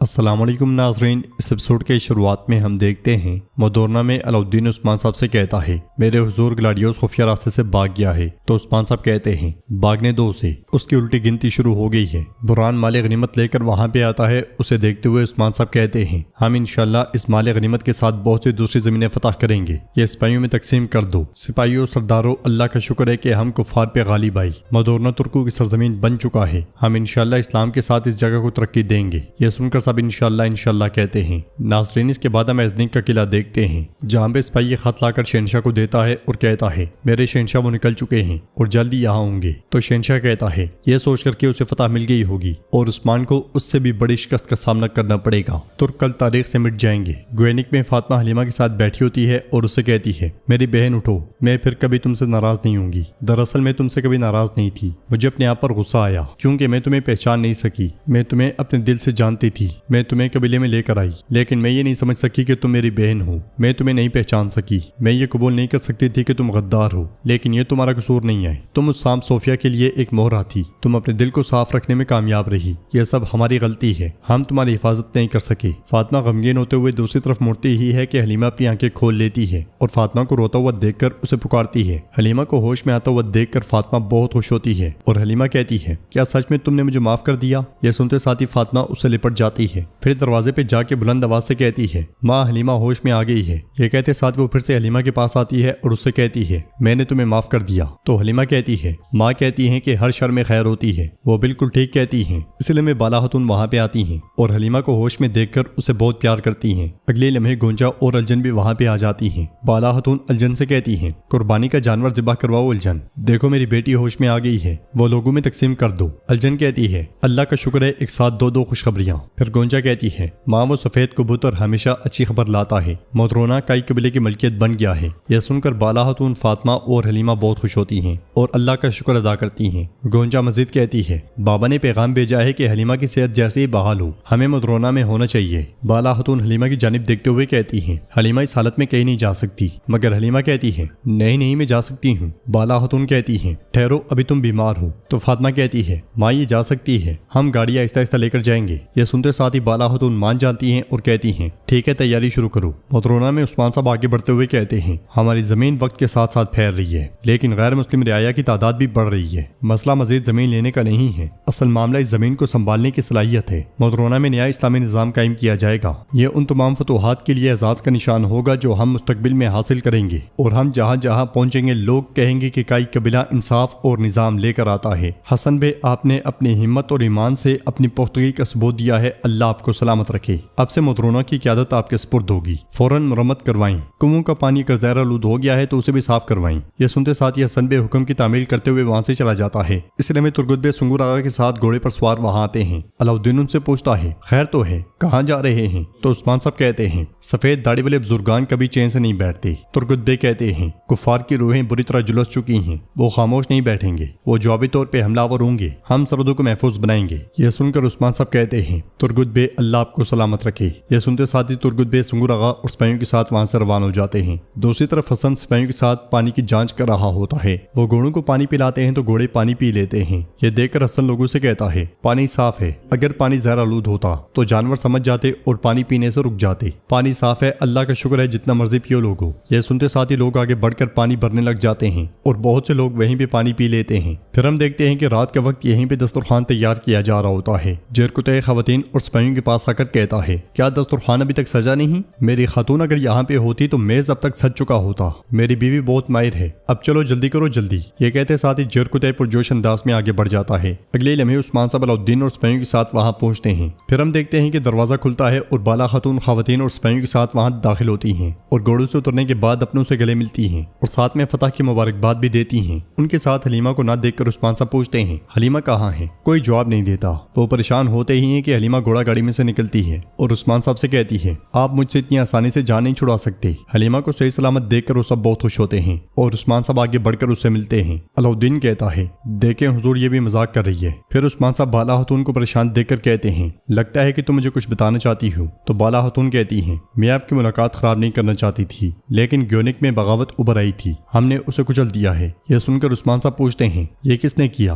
السلام علیکم ناظرین، اس ایپیسوڈ کے شروعات میں ہم دیکھتے ہیں مدورنا میں علاؤالدین عثمان صاحب سے کہتا ہے میرے حضور گلاڈیوس خفیہ راستے سے بھاگ گیا ہے، تو عثمان صاحب کہتے ہیں بھاگنے دو اسے، اس کی الٹی گنتی شروع ہو گئی ہے۔ بران مال غنیمت لے کر وہاں پہ آتا ہے، اسے دیکھتے ہوئے عثمان صاحب کہتے ہیں ہم انشاءاللہ اس مال غنیمت کے ساتھ بہت سی دوسری زمینیں فتح کریں گے، یہ سپاہیوں میں تقسیم کر دو۔ سپاہیوں سرداروں، اللہ کا شکر ہے کہ ہم کفار پہ غالب آئی، مدورنا ترکوں کی سرزمین بن چکا ہے، ہم انشاءاللہ اسلام کے ساتھ اس جگہ کو ترقی دیں گے۔ یہ سن کر سب انشاءاللہ کہتے ہیں۔ ناظرین، اس کے بعد ہم ایزنک کا قلعہ دیکھتے ہیں جہاں پہ سپاہی خط لا کر شہنشاہ کو دیتا ہے اور کہتا ہے میرے شہنشاہ وہ نکل چکے ہیں اور جلدی یہاں ہوں گے۔ تو شہنشاہ کہتا ہے یہ سوچ کر کہ اسے فتح مل گئی ہوگی اور عثمان کو اس سے بھی بڑی شکست کا سامنا کرنا پڑے گا، ترک کل تاریخ سے مٹ جائیں گے۔ گوینک میں فاطمہ حلیمہ کے ساتھ بیٹھی ہوتی ہے اور اسے کہتی ہے میری بہن اٹھو، میں پھر کبھی تم سے ناراض نہیں ہوں گی، دراصل میں تم سے کبھی ناراض نہیں تھی، مجھے اپنے آپ پر غصہ آیا کیونکہ میں تمہیں پہچان نہیں سکی، میں تمہیں اپنے دل سے جانتی تھی، میں تمہیں قبیلے میں لے کر آئی، لیکن میں یہ نہیں سمجھ سکی کہ تم میری بہن ہو، میں تمہیں نہیں پہچان سکی، میں یہ قبول نہیں کر سکتی تھی کہ تم غدار ہو، لیکن یہ تمہارا قصور نہیں ہے، تم اس سام صوفیہ کے لیے ایک مہرہ تھی، تم اپنے دل کو صاف رکھنے میں کامیاب رہی، یہ سب ہماری غلطی ہے، ہم تمہاری حفاظت نہیں کر سکے۔ فاطمہ غمگین ہوتے ہوئے دوسری طرف مڑتی ہی ہے کہ حلیمہ اپنی آنکھیں کھول لیتی ہے اور فاطمہ کو روتا ہوا دیکھ کر اسے پکارتی ہے۔ حلیمہ کو ہوش میں آتا ہوا دیکھ کر فاطمہ بہت خوش ہوتی ہے اور حلیمہ کہتی ہے کیا سچ میں تم نے مجھے معاف کر دیا؟ یہ سنتے ساتھ ہی فاطمہ اس سے لپٹ جاتی ہے، پھر دروازے پہ جا کے بلند آواز سے کہتی ہے ماں حلیمہ ہوش میں آ گئی ہے۔ یہ کہتے ساتھ وہ پھر سے حلیمہ کے پاس آتی ہے اور اس سے کہتی ہے میں نے تمہیں معاف کر دیا۔ تو حلیمہ کہتی ہے ماں کہتی ہیں کہ ہر شر میں خیر ہوتی ہے، وہ بالکل ٹھیک کہتی ہیں، اس لیے میں بالا خاتون وہاں پہ آتی ہیں اور حلیمہ کو ہوش میں دیکھ کر اسے بہت پیار کرتی ہیں۔ اگلے لمحے گونجا اور الجن بھی وہاں پہ آ جاتی ہیں۔ بالا خاتون الجن سے کہتی ہیں قربانی کا جانور ذبح کرواؤ الجن، دیکھو میری بیٹی ہوش میں آ گئی ہے، وہ لوگوں میں تقسیم کر دو۔ الجن کہتی ہے اللہ کا شکر ہے، ایک ساتھ دو خوشخبریاں۔ پھر گونجا کہتی ہے ماں وہ سفید کبوتر ہمیشہ اچھی خبر لاتا ہے، مدرونا کئی قبیلے کی ملکیت بن گیا ہے۔ یہ سن کر بالا خاتون فاطمہ اور حلیمہ بہت خوش ہوتی ہیں اور اللہ کا شکر ادا کرتی ہیں۔ گونجا مزید کہتی ہے بابا نے پیغام بھیجا ہے کہ حلیمہ کی صحت جیسے ہی بحال ہو ہمیں مدرونا میں ہونا چاہیے۔ بالا خاتون حلیمہ کی جانب دیکھتے ہوئے کہتی ہیں حلیمہ اس حالت میں کہیں نہیں جا سکتی، مگر حلیمہ کہتی ہے نہیں میں جا سکتی ہوں۔ بالا خاتون کہتی ہیں ٹھہرو ابھی تم بیمار ہو۔ تو فاطمہ کہتی ہے ماں یہ جا سکتی ہے، ہم گاڑی آہستہ آہستہ لے کر جائیں گے۔ یہ سنتے ساتھ ہی بالا خاتون مان جاتی ہیں اور کہتی ہیں ٹھیک ہے تیاری شروع کرو۔ مدرونا میں عثمان صاحب آگے بڑھتے ہوئے کہتے ہیں ہماری زمین وقت کے ساتھ ساتھ پھیل رہی ہے، لیکن غیر مسلم رعایا کی تعداد بھی بڑھ رہی ہے، مسئلہ مزید زمین لینے کا نہیں ہے، اصل معاملہ اس زمین کو سنبھالنے کی صلاحیت ہے۔ مدرونا میں نیا اسلامی نظام قائم کیا جائے گا، یہ ان تمام فتوحات کے لیے اعزاز کا نشان ہوگا جو ہم مستقبل میں حاصل کریں گے، اور ہم جہاں جہاں پہنچیں گے لوگ کہیں گے کہ کئی قبیلہ انصاف اور نظام لے کر آتا ہے۔ حسن بے آپ نے اپنی ہمت اور ایمان سے اپنی پختگی کا ثبوت دیا ہے، اللہ آپ کو سلامت رکھے۔ اب سے مدرونا کی قیادت آپ کے سپرد ہوگی، فوراً مرمت کروائیں، کنووں کا پانی اگر زہر آلود ہو گیا ہے تو اسے بھی صاف کروائیں۔ یہ سنتے ساتھ ہی حسن بے حکم کی تعمیل کرتے ہوئے وہاں سے چلا جاتا ہے۔ اس لیے میں ترگت بے سنگر آغا کے ساتھ گھوڑے پر سوار وہاں آتے ہیں۔ علاؤالدین ان سے پوچھتا ہے خیر تو ہے، کہاں جا رہے ہیں؟ تو عثمان صاحب کہتے ہیں سفید داڑھی والے بزرگان کبھی چین سے نہیں بیٹھتے۔ ترگت بے کہتے ہیں کفار کی روحیں بری طرح جلس چکی ہیں، وہ خاموش نہیں بیٹھیں گے، وہ جوابی طور پہ حملہ آور ہوں گے، ہم سرحدوں کو محفوظ بنائیں گے۔ یہ سن کر عثمان صاحب کہتے ہیں ترگت بے اللہ آپ کو سلامت رکھے۔ یہ سنتے ساتھ ہی ترگت بے سنگر آغا اور سپاہیوں کے ساتھ وہاں سے روانہ ہو جاتے ہیں۔ دوسری طرف حسن سپاہیوں کے ساتھ پانی کی جانچ کر رہا ہوتا ہے، وہ گھوڑوں کو پانی پلاتے ہیں تو گھوڑے پانی پی لیتے ہیں۔ یہ دیکھ کر حسن لوگوں سے کہتا ہے پانی صاف ہے، اگر پانی زہر آلود ہوتا تو جانور سمجھ جاتے اور پانی پینے سے رک جاتے، پانی صاف ہے، اللہ کا شکر ہے، جتنا مرضی پیو لوگو۔ یہ سنتے ساتھ ہی لوگ آگے بڑھ کر پانی بھرنے لگ جاتے ہیں اور بہت سے لوگ وہیں پہ پانی پی لیتے ہیں۔ پھر ہم دیکھتے ہیں کہ رات کا وقت یہیں پہ دسترخوان تیار کیا جا رہا ہوتا ہے۔ جرکتے خواتین اور سپاہیوں کے پاس آ کر کہتا ہے کیا دسترخوان ابھی تک سجا نہیں؟ میری خاتون اگر یہاں پہ ہوتی تو میز اب تک سج چکا ہوتا، میری بیوی بہت ماہر ہے، اب چلو جلدی کرو جلدی۔ یہ کہتے ساتھ ہی جرکتے پرجوش انداز میں آگے بڑھ جاتا ہے۔ اگلے لمحے عثمان صاحب علاؤالدین اور سپاہیوں کے ساتھ وہاں پہنچتے ہیں۔ پھر ہم دیکھتے ہیں کہ دروازہ کھلتا ہے اور بالا خاتون خواتین اور سپاہیوں کے ساتھ وہاں داخل ہوتی ہیں اور گھوڑوں سے اترنے کے بعد اپنوں سے گلے ملتی ہیں اور ساتھ میں فتح کی مبارکباد بھی دیتی ہیں۔ ان کے ساتھ حلیمہ کو نہ دیکھ کر عثمان صاحب پوچھتے ہیں حلیمہ کہاں ہے؟ کوئی جواب نہیں دیتا۔ وہ پریشان ہوتے ہی ہیں کہ حلیمہ گھوڑا گاڑی میں سے نکلتی ہے اور عثمان صاحب سے کہتی ہے آپ مجھ سے اتنی آسانی سے جان نہیں چھڑا سکتے۔ حلیمہ کو صحیح سلامت دیکھ کر وہ سب بہت خوش ہوتے ہیں اور عثمان صاحب آگے بڑھ کر اس سے ملتے ہیں۔ علاؤالدین کہتا ہے دیکھیں حضور یہ بھی مذاق کر رہی ہے۔ پھر عثمان صاحب بالا خاتون کو پریشان دیکھ کر کہتے ہیں لگتا ہے کہ تم مجھے کچھ بتانا چاہتی ہو۔ تو بالا خاتون کہتی ہیں میں آپ کی ملاقات خراب نہیں کرنا چاہتی تھی، لیکن گیونک میں بغاوت ابھر آئی تھی، ہم نے اسے کچل دیا ہے۔ یہ سن کر عثمان صاحب پوچھتے ہیں یہ کس نے کیا؟